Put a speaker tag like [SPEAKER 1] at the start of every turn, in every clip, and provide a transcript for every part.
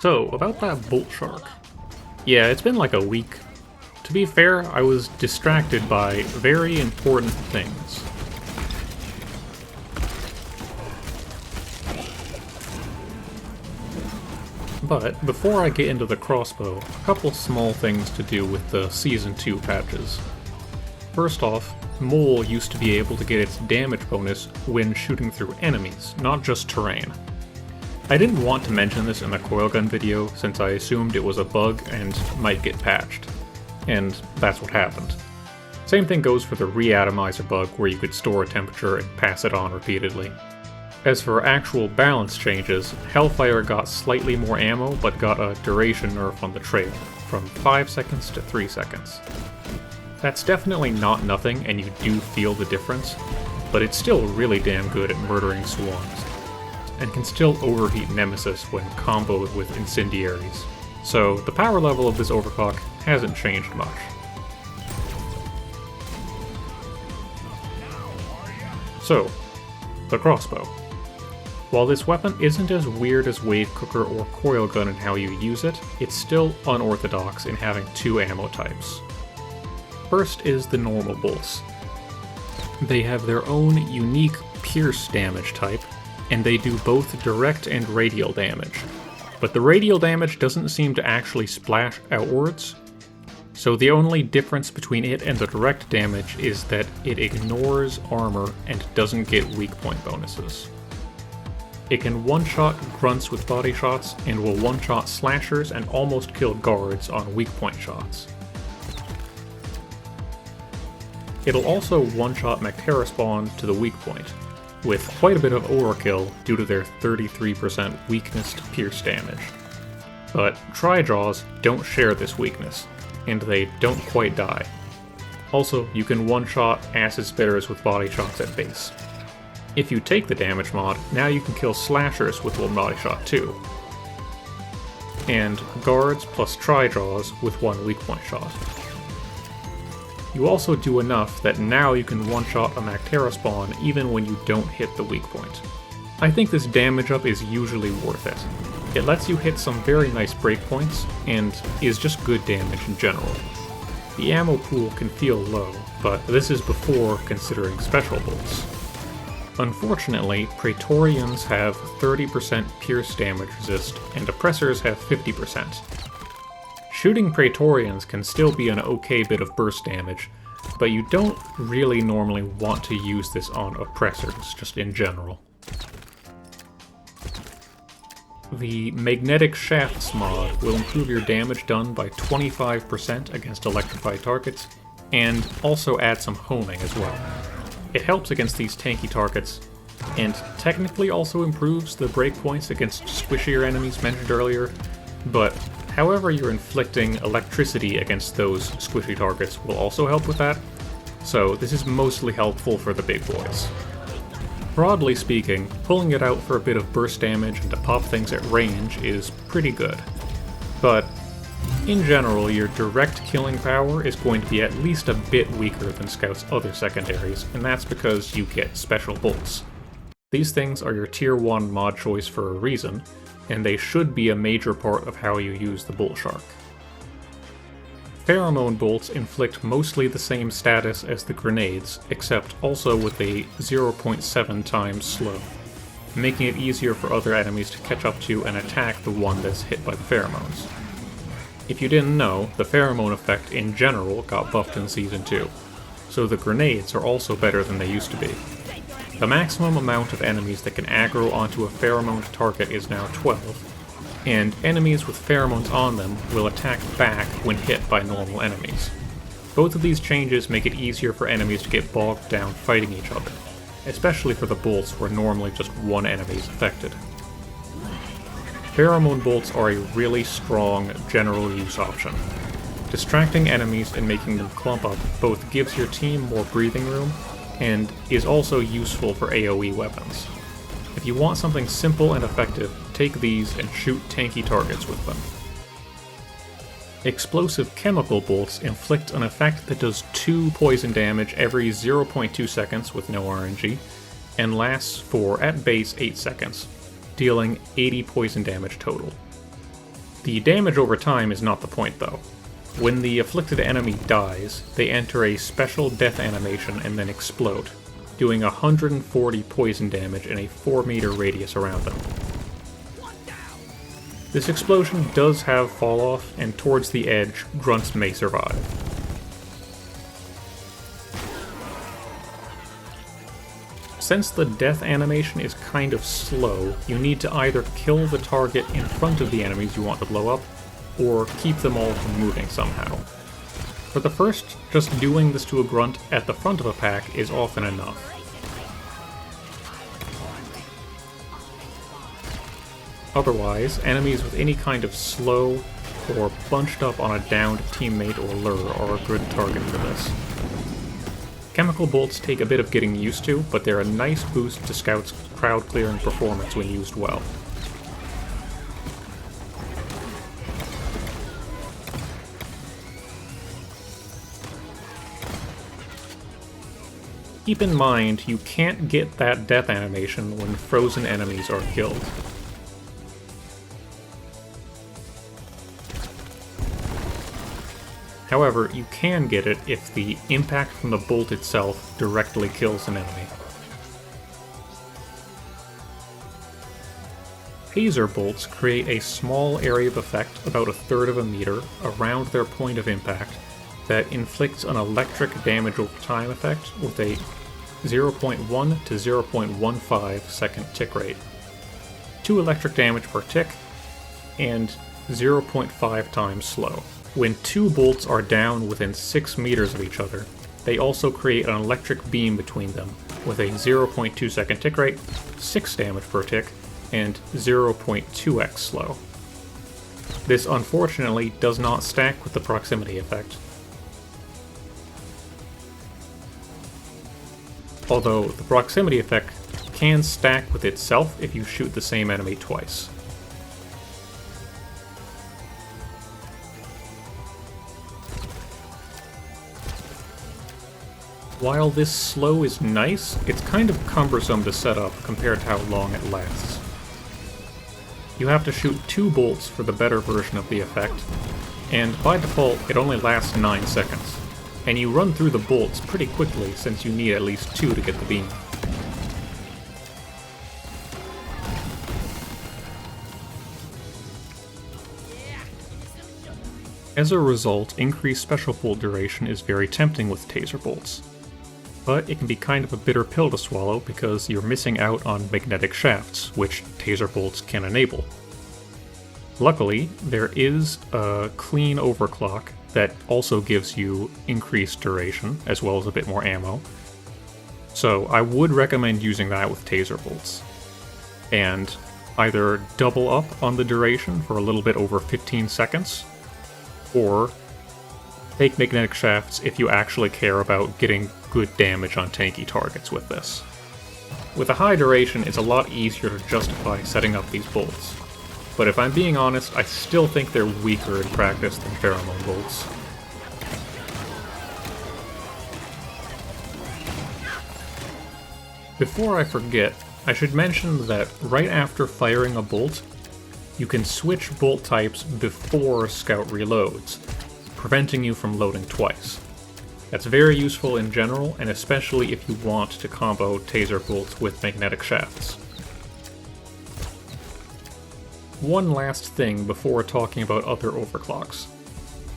[SPEAKER 1] So, about that Boltshark. Yeah, it's been like a week. To be fair, I was distracted by very important things. But before I get into the crossbow, a couple small things to do with the Season 2 patches. First off, Mole used to be able to get its damage bonus when shooting through enemies, not just terrain. I didn't want to mention this in the coilgun video since I assumed it was a bug and might get patched. And that's what happened. Same thing goes for the Reatomizer bug where you could store a temperature and pass it on repeatedly. As for actual balance changes, Hellfire got slightly more ammo but got a duration nerf on the trail, from 5 seconds to 3 seconds. That's definitely not nothing and you do feel the difference, but it's still really damn good at murdering swarms, and can still overheat Nemesis when comboed with incendiaries. So the power level of this overclock hasn't changed much. So, the crossbow. While this weapon isn't as weird as Wave Cooker or Coilgun in how you use it, it's still unorthodox in having two ammo types. First is the normal bolts. They have their own unique pierce damage type, and they do both direct and radial damage. But the radial damage doesn't seem to actually splash outwards, so the only difference between it and the direct damage is that it ignores armor and doesn't get weak point bonuses. It can one-shot grunts with body shots, and will one-shot slashers and almost kill guards on weak point shots. It'll also one-shot Mactera spawn to the weak point, with quite a bit of overkill due to their 33% weakness to pierce damage. But Tri-Jaws don't share this weakness, and they don't quite die. Also, you can one-shot Acid Spitters with body shots at base. If you take the damage mod, now you can kill slashers with one body shot too. And guards plus Tri-Jaws with one weak point shot. You also do enough that now you can one-shot a Mactera spawn even when you don't hit the weak point. I think this damage up is usually worth it. It lets you hit some very nice breakpoints, and is just good damage in general. The ammo pool can feel low, but this is before considering special bolts. Unfortunately, Praetorians have 30% pierce damage resist, and Oppressors have 50%. Shooting Praetorians can still be an okay bit of burst damage, but you don't really normally want to use this on Oppressors, just in general. The Magnetic Shafts mod will improve your damage done by 25% against electrified targets, and also add some homing as well. It helps against these tanky targets, and technically also improves the breakpoints against squishier enemies mentioned earlier, but however you're inflicting electricity against those squishy targets will also help with that, so this is mostly helpful for the big boys. Broadly speaking, pulling it out for a bit of burst damage and to pop things at range is pretty good. But in general, your direct killing power is going to be at least a bit weaker than Scout's other secondaries, and that's because you get special bolts. These things are your tier 1 mod choice for a reason, and they should be a major part of how you use the Boltshark. Pheromone bolts inflict mostly the same status as the grenades, except also with a 0.7 times slow, making it easier for other enemies to catch up to and attack the one that's hit by the pheromones. If you didn't know, the pheromone effect in general got buffed in Season 2, so the grenades are also better than they used to be. The maximum amount of enemies that can aggro onto a pheromone target is now 12, and enemies with pheromones on them will attack back when hit by normal enemies. Both of these changes make it easier for enemies to get bogged down fighting each other, especially for the bolts where normally just one enemy is affected. Pheromone bolts are a really strong general use option. Distracting enemies and making them clump up both gives your team more breathing room, and is also useful for AoE weapons. If you want something simple and effective, take these and shoot tanky targets with them. Explosive chemical bolts inflict an effect that does 2 poison damage every 0.2 seconds with no RNG, and lasts for, at base, 8 seconds, dealing 80 poison damage total. The damage over time is not the point though. When the afflicted enemy dies, they enter a special death animation and then explode, doing 140 poison damage in a 4-meter radius around them. This explosion does have fall off, and towards the edge, grunts may survive. Since the death animation is kind of slow, you need to either kill the target in front of the enemies you want to blow up, or keep them all from moving somehow. For the first, just doing this to a grunt at the front of a pack is often enough. Otherwise, enemies with any kind of slow or bunched up on a downed teammate or lure are a good target for this. Chemical bolts take a bit of getting used to, but they're a nice boost to Scout's crowd clearing performance when used well. Keep in mind, you can't get that death animation when frozen enemies are killed. However, you can get it if the impact from the bolt itself directly kills an enemy. Taser bolts create a small area of effect, about 1/3 of a meter, around their point of impact that inflicts an electric damage over time effect with a 0.1 to 0.15 second tick rate. 2 electric damage per tick, and 0.5 times slow. When 2 bolts are down within 6 meters of each other, they also create an electric beam between them, with a 0.2 second tick rate, 6 damage per tick, and 0.2x slow. This unfortunately does not stack with the proximity effect. Although the proximity effect can stack with itself if you shoot the same enemy twice. While this slow is nice, it's kind of cumbersome to set up compared to how long it lasts. You have to shoot 2 bolts for the better version of the effect, and by default it only lasts 9 seconds, and you run through the bolts pretty quickly since you need at least 2 to get the beam. As a result, increased special bolt duration is very tempting with taser bolts. But it can be kind of a bitter pill to swallow because you're missing out on magnetic shafts, which taser bolts can enable. Luckily, there is a clean overclock that also gives you increased duration, as well as a bit more ammo. So I would recommend using that with taser bolts. And either double up on the duration for a little bit over 15 seconds, or take magnetic shafts if you actually care about getting good damage on tanky targets with this. With a high duration, it's a lot easier to justify setting up these bolts. But if I'm being honest, I still think they're weaker in practice than Pheromone bolts. Before I forget, I should mention that right after firing a bolt, you can switch bolt types before Scout reloads, preventing you from loading twice. That's very useful in general, and especially if you want to combo taser bolts with magnetic shafts. One last thing before talking about other overclocks.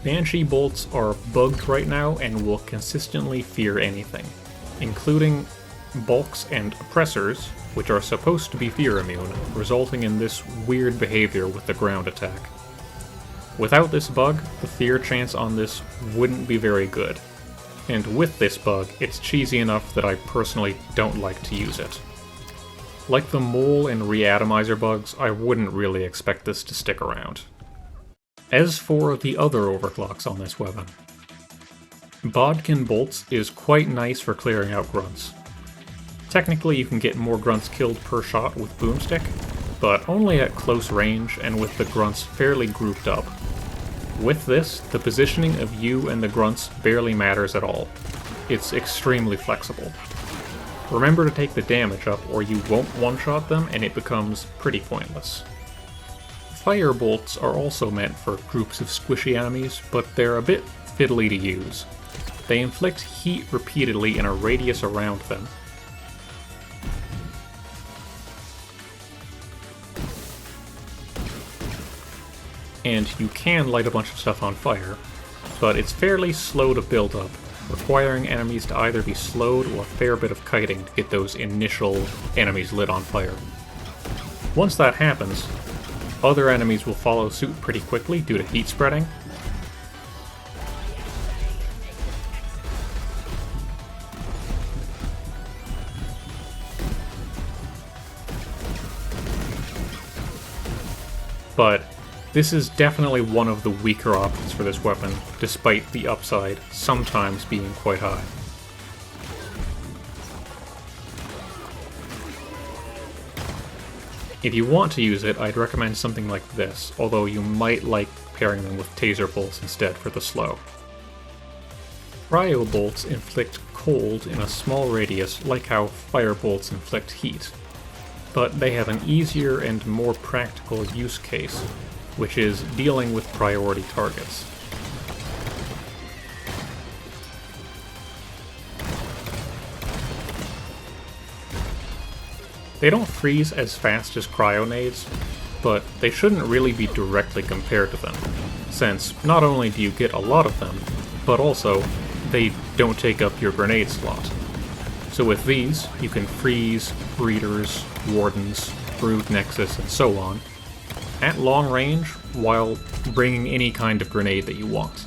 [SPEAKER 1] Banshee bolts are bugged right now and will consistently fear anything, including bulks and oppressors, which are supposed to be fear immune, resulting in this weird behavior with the ground attack. Without this bug, the fear chance on this wouldn't be very good. And with this bug, it's cheesy enough that I personally don't like to use it. Like the mole and reatomizer bugs, I wouldn't really expect this to stick around. As for the other overclocks on this weapon, Bodkin bolts is quite nice for clearing out grunts. Technically you can get more grunts killed per shot with boomstick, but only at close range and with the grunts fairly grouped up. With this, the positioning of you and the grunts barely matters at all. It's extremely flexible. Remember to take the damage up or you won't one-shot them and it becomes pretty pointless. Fire bolts are also meant for groups of squishy enemies, but they're a bit fiddly to use. They inflict heat repeatedly in a radius around them. And you can light a bunch of stuff on fire, but it's fairly slow to build up, requiring enemies to either be slowed or a fair bit of kiting to get those initial enemies lit on fire. Once that happens, other enemies will follow suit pretty quickly due to heat spreading. But this is definitely one of the weaker options for this weapon, despite the upside sometimes being quite high. If you want to use it, I'd recommend something like this, although you might like pairing them with Taser bolts instead for the slow. Cryo bolts inflict cold in a small radius, like how fire bolts inflict heat, but they have an easier and more practical use case, which is dealing with priority targets. They don't freeze as fast as cryo nades, but they shouldn't really be directly compared to them, since not only do you get a lot of them, but also they don't take up your grenade slot. So with these, you can freeze breeders, wardens, brood nexus, and so on, at long range while bringing any kind of grenade that you want.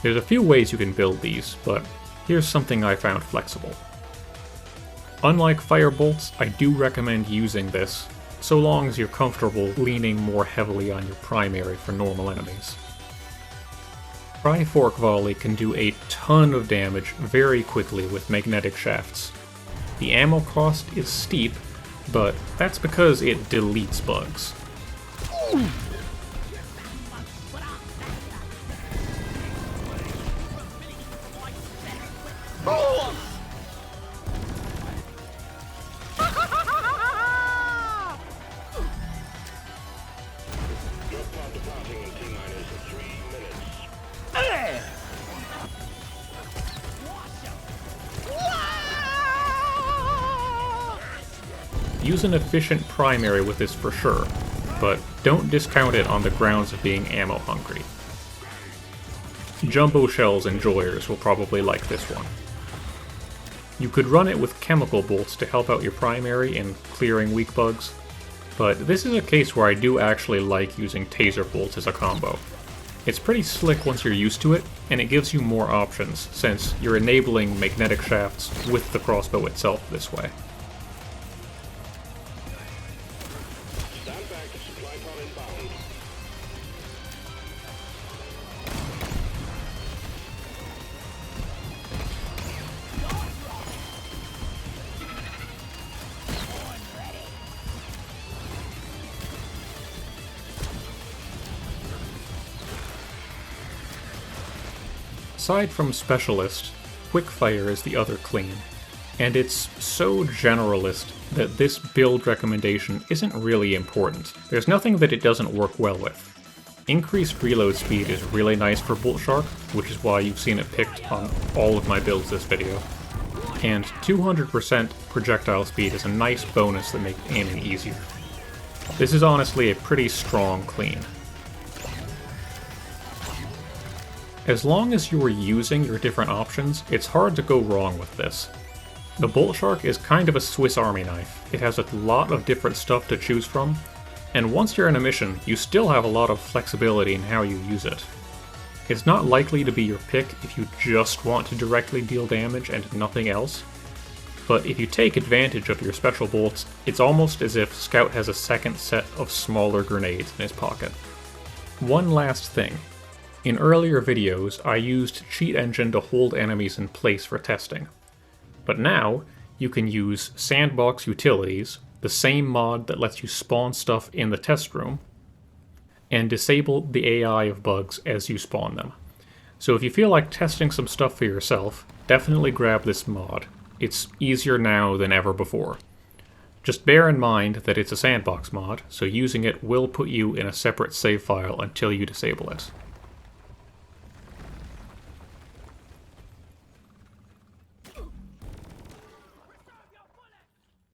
[SPEAKER 1] There's a few ways you can build these, but here's something I found flexible. Unlike fire bolts, I do recommend using this, so long as you're comfortable leaning more heavily on your primary for normal enemies. Trifork volley can do a ton of damage very quickly with magnetic shafts. The ammo cost is steep, but that's because it deletes bugs. Use an efficient primary with this for sure, but don't discount it on the grounds of being ammo hungry. Jumbo Shell's enjoyers will probably like this one. You could run it with chemical bolts to help out your primary in clearing weak bugs, but this is a case where I do actually like using Taser bolts as a combo. It's pretty slick once you're used to it, and it gives you more options, since you're enabling magnetic shafts with the crossbow itself this way. Aside from Specialist, Quickfire is the other clean, and it's so generalist that this build recommendation isn't really important. There's nothing that it doesn't work well with. Increased reload speed is really nice for Boltshark, which is why you've seen it picked on all of my builds this video, and 200% projectile speed is a nice bonus that makes aiming easier. This is honestly a pretty strong clean. As long as you are using your different options, it's hard to go wrong with this. The Boltshark is kind of a Swiss Army knife. It has a lot of different stuff to choose from, and once you're in a mission, you still have a lot of flexibility in how you use it. It's not likely to be your pick if you just want to directly deal damage and nothing else, but if you take advantage of your special bolts, it's almost as if Scout has a second set of smaller grenades in his pocket. One last thing. In earlier videos, I used Cheat Engine to hold enemies in place for testing. But now, you can use Sandbox Utilities, the same mod that lets you spawn stuff in the test room, and disable the AI of bugs as you spawn them. So if you feel like testing some stuff for yourself, definitely grab this mod. It's easier now than ever before. Just bear in mind that it's a sandbox mod, so using it will put you in a separate save file until you disable it.